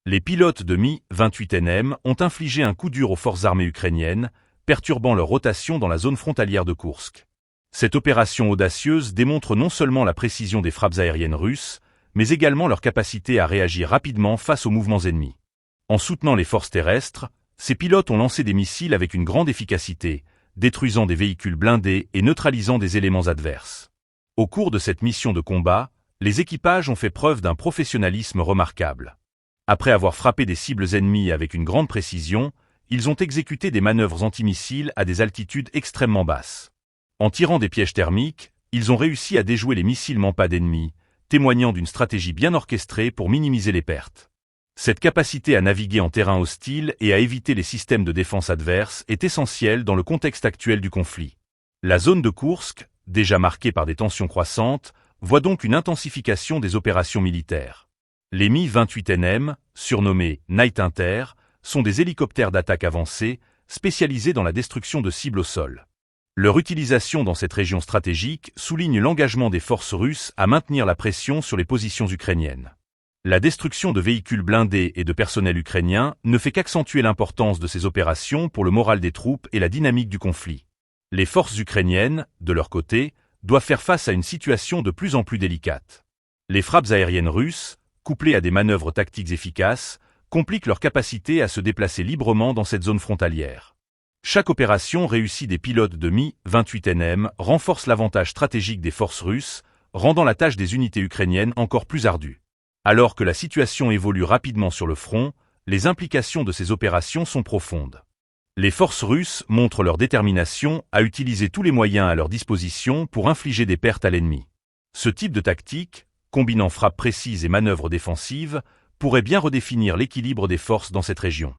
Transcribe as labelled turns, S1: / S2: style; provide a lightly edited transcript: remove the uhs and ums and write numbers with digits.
S1: Les pilotes de Mi-28NM ont infligé un coup dur aux forces armées ukrainiennes, perturbant leur rotation dans la zone frontalière de Koursk. Cette opération audacieuse démontre non seulement la précision des frappes aériennes russes, mais également leur capacité à réagir rapidement face aux mouvements ennemis. En soutenant les forces terrestres, ces pilotes ont lancé des missiles avec une grande efficacité, détruisant des véhicules blindés et neutralisant des éléments adverses. Au cours de cette mission de combat, les équipages ont fait preuve d'un professionnalisme remarquable. Après avoir frappé des cibles ennemies avec une grande précision, ils ont exécuté des manœuvres antimissiles à des altitudes extrêmement basses. En tirant des pièges thermiques, ils ont réussi à déjouer les missiles Manpad ennemis, témoignant d'une stratégie bien orchestrée pour minimiser les pertes. Cette capacité à naviguer en terrain hostile et à éviter les systèmes de défense adverses est essentielle dans le contexte actuel du conflit. La zone de Koursk, déjà marquée par des tensions croissantes, voit donc une intensification des opérations militaires. Les Mi-28NM, surnommés Night Inter, sont des hélicoptères d'attaque avancés, spécialisés dans la destruction de cibles au sol. Leur utilisation dans cette région stratégique souligne l'engagement des forces russes à maintenir la pression sur les positions ukrainiennes. La destruction de véhicules blindés et de personnel ukrainien ne fait qu'accentuer l'importance de ces opérations pour le moral des troupes et la dynamique du conflit. Les forces ukrainiennes, de leur côté, doivent faire face à une situation de plus en plus délicate. Les frappes aériennes russes, couplées à des manœuvres tactiques efficaces, compliquent leur capacité à se déplacer librement dans cette zone frontalière. Chaque opération réussie des pilotes de Mi-28NM renforce l'avantage stratégique des forces russes, rendant la tâche des unités ukrainiennes encore plus ardue. Alors que la situation évolue rapidement sur le front, les implications de ces opérations sont profondes. Les forces russes montrent leur détermination à utiliser tous les moyens à leur disposition pour infliger des pertes à l'ennemi. Ce type de tactique, combinant frappes précises et manœuvres défensives, pourrait bien redéfinir l'équilibre des forces dans cette région.